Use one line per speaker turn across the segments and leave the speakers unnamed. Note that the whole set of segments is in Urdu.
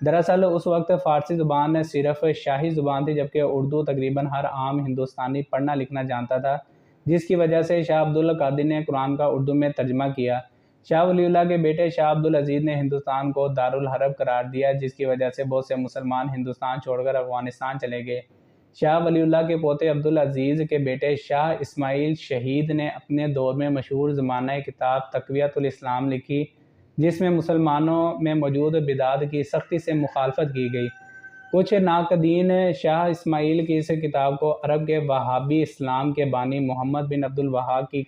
دراصل اس وقت فارسی زبان صرف شاہی زبان تھی، جبکہ اردو تقریباً ہر عام ہندوستانی پڑھنا لکھنا جانتا تھا، جس کی وجہ سے شاہ عبد القادر نے قرآن کا اردو میں ترجمہ کیا۔ شاہ ولی اللہ کے بیٹے شاہ عبد العزیز نے ہندوستان کو دارالحرب قرار دیا، جس کی وجہ سے بہت سے مسلمان ہندوستان چھوڑ کر افغانستان چلے گئے۔ شاہ ولی اللہ کے پوتے عبد العزیز کے بیٹے شاہ اسماعیل شہید نے اپنے دور میں مشہور زمانہ کتاب تقویۃ الاسلام لکھی، جس میں مسلمانوں میں موجود بدعات کی سختی سے مخالفت کی گئی۔ کچھ ناقدین شاہ اسماعیل کی اس کتاب کو عرب کے وہابی اسلام کے بانی محمد بن عبد الوہاب کی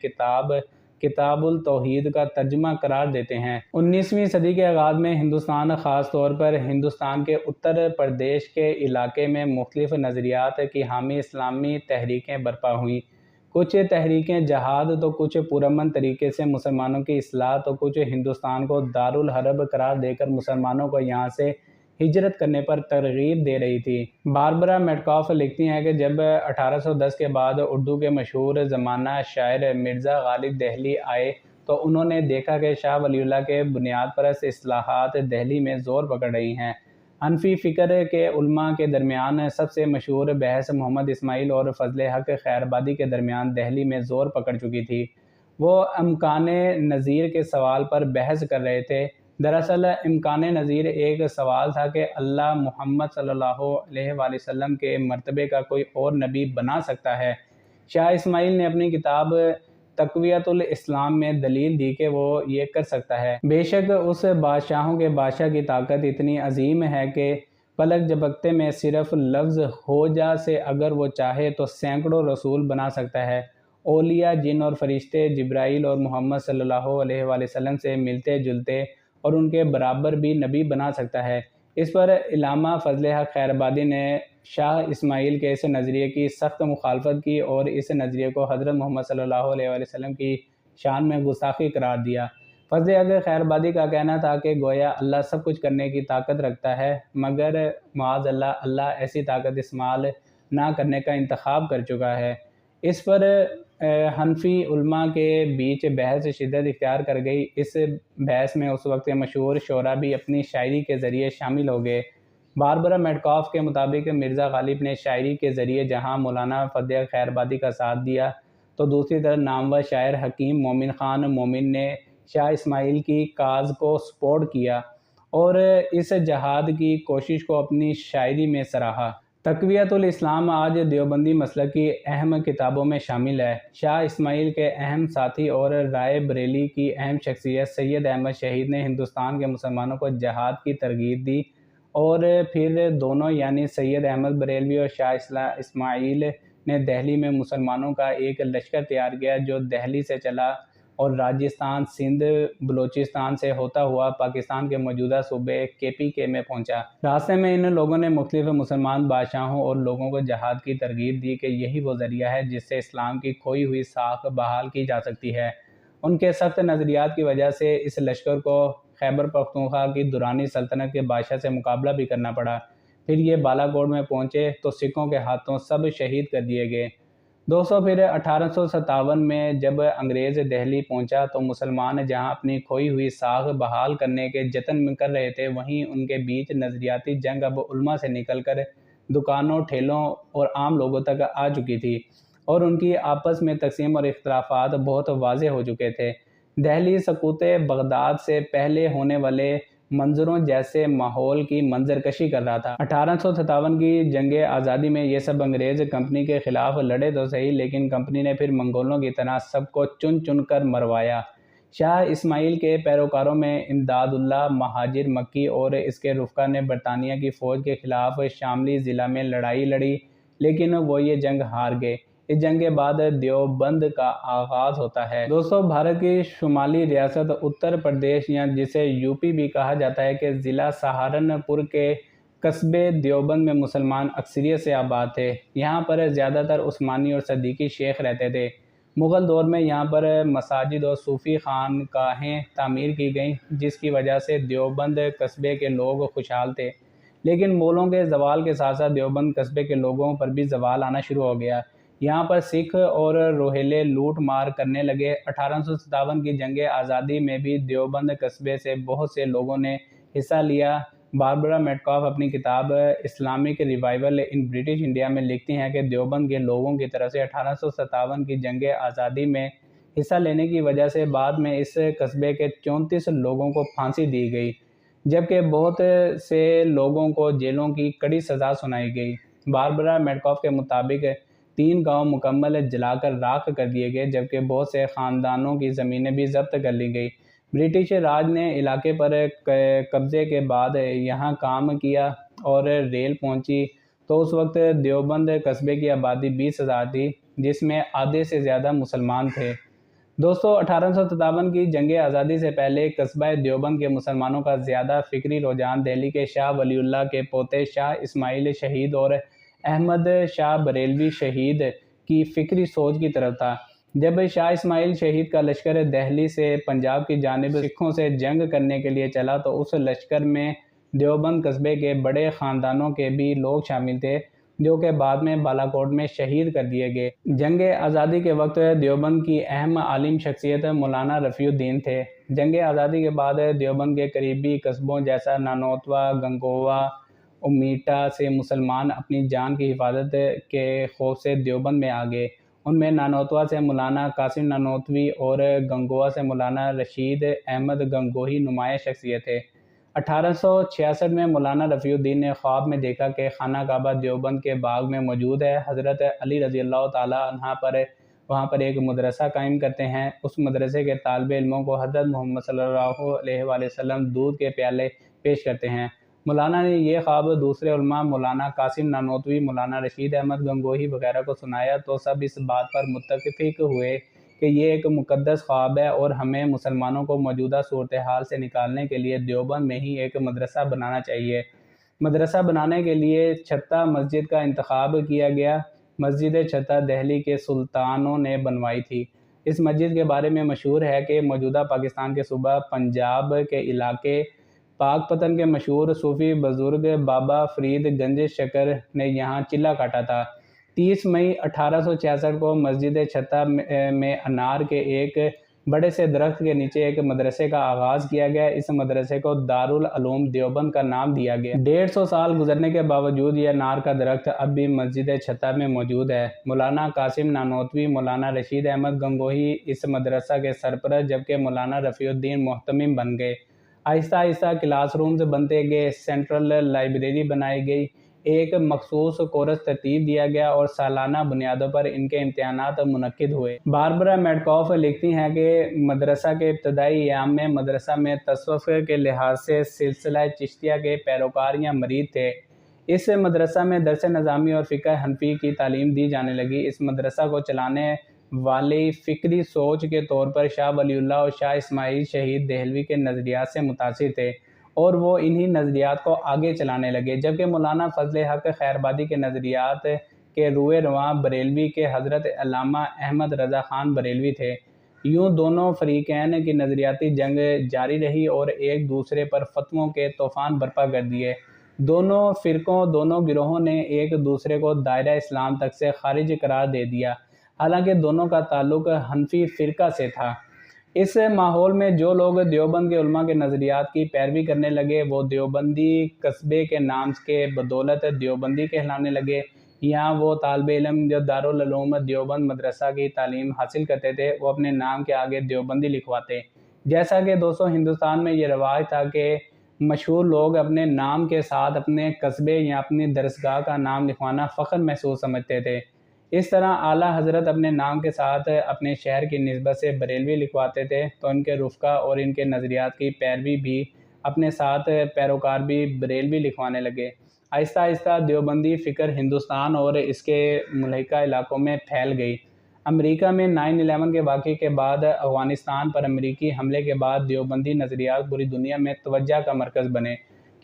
کتاب التوحید کا ترجمہ قرار دیتے ہیں۔ 19ویں صدی کے آغاز میں ہندوستان، خاص طور پر ہندوستان کے اتر پردیش کے علاقے میں مختلف نظریات کی حامی اسلامی تحریکیں برپا ہوئیں۔ کچھ تحریکیں جہاد تو کچھ پرامن طریقے سے مسلمانوں کی اصلاح تو کچھ ہندوستان کو دارالحرب قرار دے کر مسلمانوں کو یہاں سے ہجرت کرنے پر ترغیب دے رہی تھی۔ باربرا میٹکاف لکھتی ہیں کہ جب 1810 کے بعد اردو کے مشہور زمانہ شاعر مرزا غالب دہلی آئے تو انہوں نے دیکھا کہ شاہ ولی اللہ کے بنیاد پرست اصلاحات دہلی میں زور پکڑ رہی ہیں۔ حنفی فکر کے علماء کے درمیان سب سے مشہور بحث محمد اسماعیل اور فضل حق خیرآبادی کے درمیان دہلی میں زور پکڑ چکی تھی۔ وہ امکان نظیر کے سوال پر بحث کر رہے تھے۔ دراصل امکان نظیر ایک سوال تھا کہ اللہ محمد صلی اللہ علیہ وآلہ وسلم کے مرتبے کا کوئی اور نبی بنا سکتا ہے؟ شاہ اسماعیل نے اپنی کتاب تقویۃ الاسلام میں دلیل دی کہ وہ یہ کر سکتا ہے۔ بے شک اس بادشاہوں کے بادشاہ کی طاقت اتنی عظیم ہے کہ پلک جھپکتے میں صرف لفظ ہو جا سے اگر وہ چاہے تو سینکڑوں رسول بنا سکتا ہے۔ اولیاء، جن اور فرشتے جبرائیل اور محمد صلی اللہ علیہ وآلہ وسلم سے ملتے جلتے اور ان کے برابر بھی نبی بنا سکتا ہے۔ اس پر علامہ فضل حق خیرآبادی نے شاہ اسماعیل کے اس نظریے کی سخت مخالفت کی اور اس نظریے کو حضرت محمد صلی اللہ علیہ وآلہ وسلم کی شان میں گستاخی قرار دیا۔ فضل حق خیرآبادی کا کہنا تھا کہ گویا اللہ سب کچھ کرنے کی طاقت رکھتا ہے، مگر معاذ اللہ ایسی طاقت استعمال نہ کرنے کا انتخاب کر چکا ہے۔ اس پر حنفی علماء کے بیچ بحث شدت اختیار کر گئی۔ اس بحث میں اس وقت کے مشہور شعراء بھی اپنی شاعری کے ذریعے شامل ہو گئے۔ باربرا میٹکاف کے مطابق مرزا غالب نے شاعری کے ذریعے جہاں مولانا فضل حق خیرآبادی کا ساتھ دیا تو دوسری طرف نامور شاعر حکیم مومن خان مومن نے شاہ اسماعیل کی کاز کو سپورٹ کیا اور اس جہاد کی کوشش کو اپنی شاعری میں سراہا۔ تقویۃ الاسلام آج دیوبندی مسلک کی اہم کتابوں میں شامل ہے۔ شاہ اسماعیل کے اہم ساتھی اور رائے بریلی کی اہم شخصیت سید احمد شہید نے ہندوستان کے مسلمانوں کو جہاد کی ترغیب دی اور پھر دونوں یعنی سید احمد بریلوی اور شاہ اسماعیل نے دہلی میں مسلمانوں کا ایک لشکر تیار کیا جو دہلی سے چلا اور راجستھان، سندھ، بلوچستان سے ہوتا ہوا پاکستان کے موجودہ صوبے KPK میں پہنچا۔ راستے میں ان لوگوں نے مختلف مسلمان بادشاہوں اور لوگوں کو جہاد کی ترغیب دی کہ یہی وہ ذریعہ ہے جس سے اسلام کی کھوئی ہوئی ساکھ بحال کی جا سکتی ہے۔ ان کے سخت نظریات کی وجہ سے اس لشکر کو خیبر پختونخوا کی درانی سلطنت کے بادشاہ سے مقابلہ بھی کرنا پڑا۔ پھر یہ بالا کوٹ میں پہنچے تو سکھوں کے ہاتھوں سب شہید کر دیے گئے۔ پھر 1857 میں جب انگریز دہلی پہنچا تو مسلمان جہاں اپنی کھوئی ہوئی ساکھ بحال کرنے کے جتن کر رہے تھے، وہیں ان کے بیچ نظریاتی جنگ اب علماء سے نکل کر دکانوں، ٹھیلوں اور عام لوگوں تک آ چکی تھی اور ان کی آپس میں تقسیم اور اختلافات بہت واضح ہو چکے تھے۔ دہلی سقوط بغداد سے پہلے ہونے والے منظروں جیسے ماحول کی منظر کشی کر رہا تھا۔ 1857 کی جنگ آزادی میں یہ سب انگریز کمپنی کے خلاف لڑے تو صحیح، لیکن کمپنی نے پھر منگولوں کی طرح سب کو چن چن کر مروایا۔ شاہ اسماعیل کے پیروکاروں میں امداد اللہ مہاجر مکی اور اس کے رفقا نے برطانیہ کی فوج کے خلاف شاملی ضلع میں لڑائی لڑی، لیکن وہ یہ جنگ ہار گئے۔ اس جنگ کے بعد دیوبند کا آغاز ہوتا ہے۔ بھارت کی شمالی ریاست اتر پردیش یا جسے UP بھی کہا جاتا ہے کے ضلع سہارنپور کے قصبے دیوبند میں مسلمان اکثریت سے آباد تھے۔ یہاں پر زیادہ تر عثمانی اور صدیقی شیخ رہتے تھے۔ مغل دور میں یہاں پر مساجد اور صوفی خانقاہیں تعمیر کی گئیں، جس کی وجہ سے دیوبند قصبے کے لوگ خوشحال تھے، لیکن مغلوں کے زوال کے ساتھ ساتھ دیوبند قصبے کے لوگوں پر بھی زوال آنا شروع ہو گیا۔ یہاں پر سکھ اور روہیلے لوٹ مار کرنے لگے۔ 1857 کی جنگ آزادی میں بھی دیوبند قصبے سے بہت سے لوگوں نے حصہ لیا، باربرا میڈکاف اپنی کتاب اسلامک ریوائول ان برٹش انڈیا میں لکھتی ہیں کہ دیوبند کے لوگوں کی طرف سے 1857 کی جنگ آزادی میں حصہ لینے کی وجہ سے بعد میں اس قصبے کے 34 لوگوں کو پھانسی دی گئی، جبکہ بہت سے لوگوں کو جیلوں کی کڑی سزا سنائی گئی۔ باربرا میڈکاف کے مطابق 3 گاؤں مکمل جلا کر راکھ کر دیے گئے، جبکہ بہت سے خاندانوں کی زمینیں بھی ضبط کر لی گئی۔ برٹش راج نے علاقے پر قبضے کے بعد یہاں کام کیا اور ریل پہنچی تو اس وقت دیوبند قصبے کی آبادی 20,000 تھی، جس میں آدھے سے زیادہ مسلمان تھے۔ دوستو، 1857 کی جنگ آزادی سے پہلے قصبہ دیوبند کے مسلمانوں کا زیادہ فکری رجحان دہلی کے شاہ ولی اللہ کے پوتے شاہ اسماعیل شہید اور احمد شاہ بریلوی شہید کی فکری سوچ کی طرف تھا۔ جب شاہ اسماعیل شہید کا لشکر دہلی سے پنجاب کی جانب سکھوں سے جنگ کرنے کے لیے چلا تو اس لشکر میں دیوبند قصبے کے بڑے خاندانوں کے بھی لوگ شامل تھے، جو کہ بعد میں بالاکوٹ میں شہید کر دیے گئے۔ جنگ آزادی کے وقت دیوبند کی اہم عالم شخصیت مولانا رفیع الدین تھے۔ جنگ آزادی کے بعد دیوبند کے قریبی قصبوں جیسا نانوتوا، گنگوا، امیٹا سے مسلمان اپنی جان کی حفاظت کے خوف سے دیوبند میں آ گئے۔ ان میں نانوتوا سے مولانا قاسم نانوتوی اور گنگوا سے مولانا رشید احمد گنگوہی نمایاں شخصیت تھے۔ 1866 میں مولانا رفیع الدین نے خواب میں دیکھا کہ خانہ کعبہ دیوبند کے باغ میں موجود ہے۔ حضرت علی رضی اللہ تعالیٰ عنہ وہاں پر ایک مدرسہ قائم کرتے ہیں۔ اس مدرسے کے طالب علموں کو حضرت محمد صلی اللہ علیہ وآلہ وسلم دودھ کے پیالے پیش کرتے ہیں۔ مولانا نے یہ خواب دوسرے علماء مولانا قاسم نانوتوی، مولانا رشید احمد گنگوہی وغیرہ کو سنایا تو سب اس بات پر متفق ہوئے کہ یہ ایک مقدس خواب ہے اور ہمیں مسلمانوں کو موجودہ صورتحال سے نکالنے کے لیے دیوبند میں ہی ایک مدرسہ بنانا چاہیے۔ مدرسہ بنانے کے لیے چھتہ مسجد کا انتخاب کیا گیا۔ مسجد چھتہ دہلی کے سلطانوں نے بنوائی تھی۔ اس مسجد کے بارے میں مشہور ہے کہ موجودہ پاکستان کے صوبہ پنجاب کے علاقے پاک پتن کے مشہور صوفی بزرگ بابا فرید گنج شکر نے یہاں چلہ کاٹا تھا۔ 30 مئی 1866 کو مسجد چھتہ میں انار کے ایک بڑے سے درخت کے نیچے ایک مدرسے کا آغاز کیا گیا۔ اس مدرسے کو دارالعلوم دیوبند کا نام دیا گیا۔ 150 سال گزرنے کے باوجود یہ انار کا درخت اب بھی مسجد چھتہ میں موجود ہے۔ مولانا قاسم نانوتوی، مولانا رشید احمد گنگوہی اس مدرسہ کے سرپرست، جبکہ مولانا رفیع الدین محتمم بن گئے۔ آہستہ آہستہ کلاس رومز بنتے گئے، سینٹرل لائبریری بنائی گئی، ایک مخصوص کورس ترتیب دیا گیا اور سالانہ بنیادوں پر ان کے امتحانات منعقد ہوئے۔ باربرا میڈکاف لکھتی ہیں کہ مدرسہ کے ابتدائی ایام میں مدرسہ میں تصوف کے لحاظ سے سلسلہ چشتیہ کے پیروکار یا مرید تھے۔ اس مدرسہ میں درس نظامی اور فقہ حنفی کی تعلیم دی جانے لگی۔ اس مدرسہ کو چلانے والی فکری سوچ کے طور پر شاہ ولی اللہ اور شاہ اسماعیل شہید دہلوی کے نظریات سے متاثر تھے اور وہ انہی نظریات کو آگے چلانے لگے، جبکہ مولانا فضل حق خیرآبادی کے نظریات کے روئے رواں بریلوی کے حضرت علامہ احمد رضا خان بریلوی تھے۔ یوں دونوں فریقین کی نظریاتی جنگ جاری رہی اور ایک دوسرے پر فتووں کے طوفان برپا کر دیے۔ دونوں فرقوں، دونوں گروہوں نے ایک دوسرے کو دائرہ اسلام تک سے خارج قرار دے دیا، حالانکہ دونوں کا تعلق حنفی فرقہ سے تھا۔ اس ماحول میں جو لوگ دیوبند کے علماء کے نظریات کی پیروی کرنے لگے وہ دیوبندی قصبے کے نام کے بدولت دیوبندی کہلانے لگے۔ یہاں وہ طالب علم جو دارالعلوم دیوبند مدرسہ کی تعلیم حاصل کرتے تھے وہ اپنے نام کے آگے دیوبندی لکھواتے۔ جیسا کہ دوستوں ہندوستان میں یہ رواج تھا کہ مشہور لوگ اپنے نام کے ساتھ اپنے قصبے یا اپنی درسگاہ کا نام لکھوانا فخر محسوس سمجھتے تھے۔ اس طرح اعلیٰ حضرت اپنے نام کے ساتھ اپنے شہر کی نسبت سے بریلوی لکھواتے تھے تو ان کے رفقا اور ان کے نظریات کی پیروی بھی اپنے ساتھ پیروکار بھی بریلوی لکھوانے لگے۔ آہستہ آہستہ دیوبندی فکر ہندوستان اور اس کے ملحقہ علاقوں میں پھیل گئی۔ امریکہ میں 9/11 کے واقعے کے بعد افغانستان پر امریکی حملے کے بعد دیوبندی نظریات پوری دنیا میں توجہ کا مرکز بنے،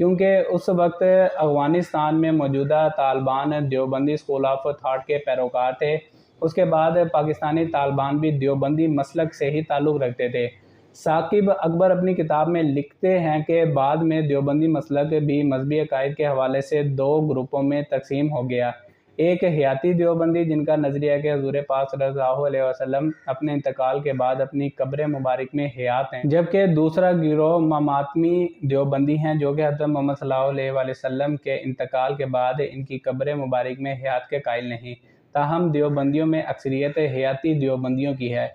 کیونکہ اس وقت افغانستان میں موجودہ Taliban Deobandi school of thought کے پیروکار تھے۔ اس کے بعد پاکستانی طالبان بھی دیوبندی مسلک سے ہی تعلق رکھتے تھے۔ ثاقب اکبر اپنی کتاب میں لکھتے ہیں کہ بعد میں دیوبندی مسلک بھی مذہبی عقائد کے حوالے سے 2 گروپوں میں تقسیم ہو گیا۔ ایک حیاتی دیوبندی جن کا نظریہ ہے کہ حضور پاک صلی اللہ علیہ وسلم اپنے انتقال کے بعد اپنی قبر مبارک میں حیات ہیں، جبکہ دوسرا گروہ مماتمی دیوبندی ہیں جو کہ حضرت محمد صلی اللہ علیہ وسلم کے انتقال کے بعد ان کی قبر مبارک میں حیات کے قائل نہیں۔ تاہم دیوبندیوں میں اکثریت حیاتی دیوبندیوں کی ہے۔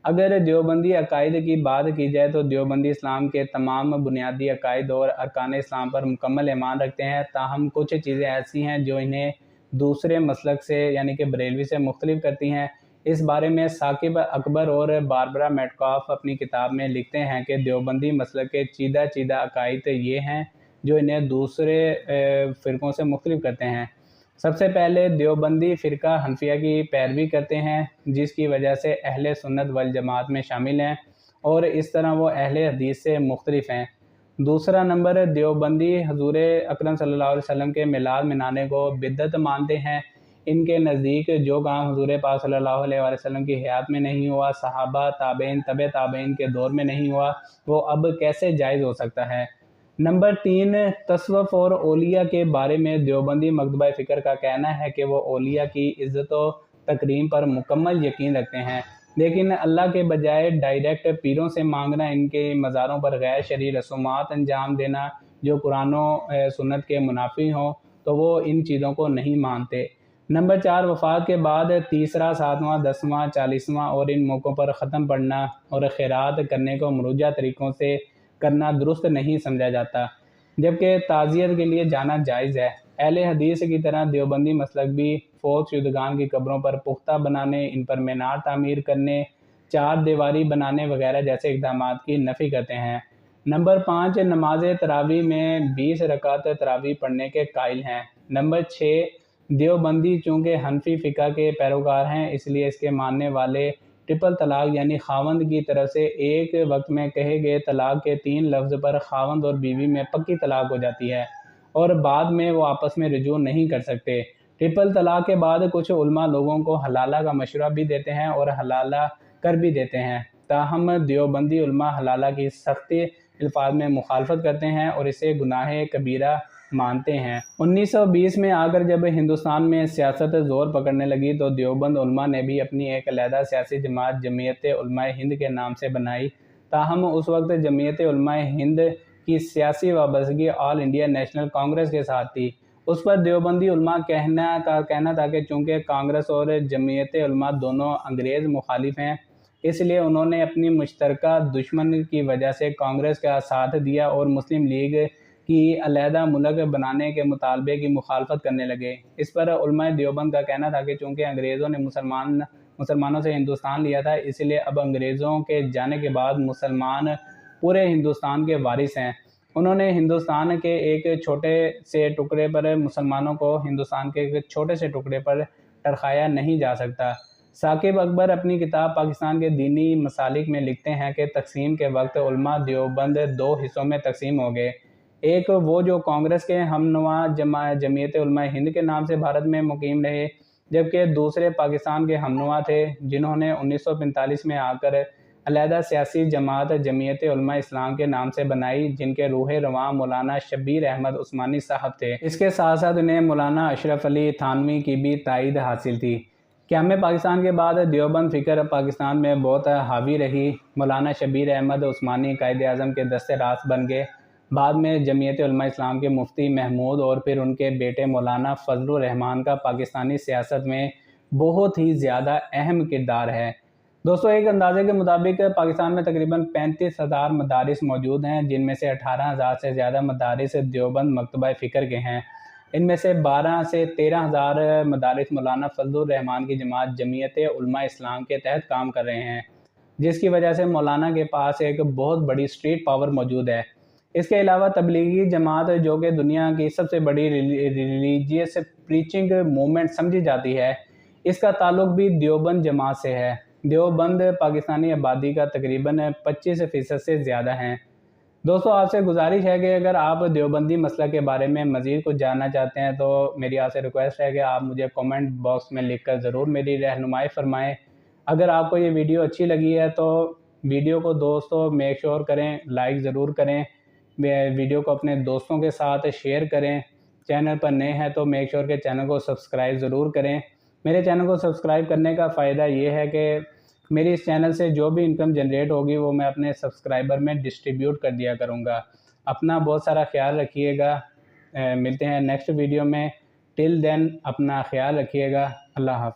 اگر دیوبندی عقائد کی بات کی جائے تو دیوبندی اسلام کے تمام بنیادی عقائد اور ارکان اسلام پر مکمل ایمان رکھتے ہیں، تاہم کچھ چیزیں ایسی ہیں جو انہیں دوسرے مسلک سے یعنی کہ بریلوی سے مختلف کرتی ہیں۔ اس بارے میں ثاقب اکبر اور باربرا میٹکاف اپنی کتاب میں لکھتے ہیں کہ دیوبندی مسلک کے چیدہ عقائد یہ ہیں جو انہیں دوسرے فرقوں سے مختلف کرتے ہیں۔ سب سے پہلے دیوبندی فرقہ حنفیہ کی پیروی کرتے ہیں، جس کی وجہ سے اہل سنت والجماعت میں شامل ہیں اور اس طرح وہ اہل حدیث سے مختلف ہیں۔ دوسرا نمبر، دیوبندی حضور اکرم صلی اللہ علیہ وسلم کے میلاد منانے کو بدعت مانتے ہیں۔ ان کے نزدیک جو کام حضور پاک صلی اللہ علیہ وسلم کی حیات میں نہیں ہوا، صحابہ، تابعین، تبع تابعین کے دور میں نہیں ہوا، وہ اب کیسے جائز ہو سکتا ہے۔ نمبر 3، تصوف اور اولیاء کے بارے میں دیوبندی مکتبہ فکر کا کہنا ہے کہ وہ اولیاء کی عزت و تکریم پر مکمل یقین رکھتے ہیں، لیکن اللہ کے بجائے ڈائریکٹ پیروں سے مانگنا، ان کے مزاروں پر غیر شرعی رسومات انجام دینا جو قرآن و سنت کے منافی ہوں، تو وہ ان چیزوں کو نہیں مانتے۔ نمبر 4، وفات کے بعد تیسرا، 7واں، 10واں، 40واں اور ان موقعوں پر ختم پڑھنا اور خیرات کرنے کو مروجہ طریقوں سے کرنا درست نہیں سمجھا جاتا، جبکہ تعزیت کے لیے جانا جائز ہے۔ اہل حدیث کی طرح دیوبندی مسلک بھی فوت شدگان کی قبروں پر پختہ بنانے، ان پر مینار تعمیر کرنے، چار دیواری بنانے وغیرہ جیسے اقدامات کی نفی کرتے ہیں۔ نمبر 5، نماز تراویح میں 20 رکعت تراویح پڑھنے کے قائل ہیں۔ نمبر 6، دیوبندی چونکہ حنفی فقہ کے پیروکار ہیں، اس لیے اس کے ماننے والے ٹرپل طلاق یعنی خاوند کی طرف سے ایک وقت میں کہے گئے طلاق کے 3 لفظ پر خاوند اور بیوی میں پکی طلاق ہو جاتی ہے اور بعد میں وہ آپس میں رجوع نہیں کر سکتے۔ ٹرپل طلاق کے بعد کچھ علماء لوگوں کو حلالہ کا مشورہ بھی دیتے ہیں اور حلالہ کر بھی دیتے ہیں، تاہم دیوبندی علماء حلالہ کی سختی الفاظ میں مخالفت کرتے ہیں اور اسے گناہ کبیرہ مانتے ہیں۔ 1920 میں آ کر جب ہندوستان میں سیاست زور پکڑنے لگی تو دیوبند علماء نے بھی اپنی ایک علیحدہ سیاسی جماعت جمعیت علماء ہند کے نام سے بنائی، تاہم اس وقت جمعیت علماء ہند کی سیاسی وابستگی آل انڈیا نیشنل کانگریس کے ساتھ تھی۔ اس پر دیوبندی علماء کا کہنا تھا کہ چونکہ کانگریس اور جمعیت علماء دونوں انگریز مخالف ہیں، اس لیے انہوں نے اپنی مشترکہ دشمن کی وجہ سے کانگریس کا ساتھ دیا اور مسلم لیگ کی علیحدہ ملک بنانے کے مطالبے کی مخالفت کرنے لگے۔ اس پر علماء دیوبند کا کہنا تھا کہ چونکہ انگریزوں نے مسلمانوں سے ہندوستان لیا تھا، اس لیے اب انگریزوں کے جانے کے بعد مسلمان پورے ہندوستان کے وارث ہیں۔ انہوں نے ہندوستان کے ایک چھوٹے سے ٹکڑے پر مسلمانوں کو ہندوستان کے ایک چھوٹے سے ٹکڑے پر ٹرکایا نہیں جا سکتا۔ ثاقب اکبر اپنی کتاب پاکستان کے دینی مسالک میں لکھتے ہیں کہ تقسیم کے وقت علماء دیوبند 2 حصوں میں تقسیم ہو گئے، ایک وہ جو کانگریس کے ہم نوا جمعیت علماء ہند کے نام سے بھارت میں مقیم رہے، جبکہ دوسرے پاکستان کے ہم نوا تھے جنہوں نے 1945 میں آ کر علیحدہ سیاسی جماعت جمعیت علماء اسلام کے نام سے بنائی، جن کے روح رواں مولانا شبیر احمد عثمانی صاحب تھے۔ اس کے ساتھ ساتھ انہیں مولانا اشرف علی تھانوی کی بھی تائید حاصل تھی۔ قیام پاکستان کے بعد دیوبند فکر پاکستان میں بہت حاوی رہی۔ مولانا شبیر احمد عثمانی قائد اعظم کے دست راست بن گئے، بعد میں جمعیت علماء اسلام کے مفتی محمود اور پھر ان کے بیٹے مولانا فضل الرحمان کا پاکستانی سیاست میں بہت ہی زیادہ اہم کردار ہے۔ دوستو، ایک اندازے کے مطابق پاکستان میں تقریباً 35,000 مدارس موجود ہیں، جن میں سے 18,000 سے زیادہ مدارس دیوبند مکتبہ فکر کے ہیں۔ ان میں سے 12 سے 13,000 مدارس مولانا فضل الرحمان کی جماعت جمعیت علماء اسلام کے تحت کام کر رہے ہیں، جس کی وجہ سے مولانا کے پاس ایک بہت بڑی اسٹریٹ پاور موجود ہے۔ اس کے علاوہ تبلیغی جماعت جو کہ دنیا کی سب سے بڑی ریلیجیس پریچنگ موومنٹ سمجھی جاتی ہے، اس کا تعلق بھی دیوبند جماعت سے ہے۔ دیوبند پاکستانی آبادی کا تقریباً 25% سے زیادہ ہیں۔ دوستو، آپ سے گزارش ہے کہ اگر آپ دیوبندی مسئلہ کے بارے میں مزید کچھ جاننا چاہتے ہیں تو میری آپ سے ریکویسٹ ہے کہ آپ مجھے کومنٹ باکس میں لکھ کر ضرور میری رہنمائی فرمائیں۔ اگر آپ کو یہ ویڈیو اچھی لگی ہے تو ویڈیو کو دوستو میک شور کریں، لائک ضرور کریں، ویڈیو کو اپنے دوستوں کے ساتھ شیئر کریں چینل پر نئے ہیں تو میک شور کہ چینل کو سبسکرائب ضرور کریں۔ میرے چینل کو سبسکرائب کرنے کا فائدہ یہ ہے کہ میری اس چینل سے جو بھی انکم جنریٹ ہوگی وہ میں اپنے سبسکرائبر میں ڈسٹریبیوٹ کر دیا کروں گا۔ اپنا بہت سارا خیال رکھیے گا، ملتے ہیں نیکسٹ ویڈیو میں۔ ٹل دین اپنا خیال رکھیے گا۔ اللہ حافظ۔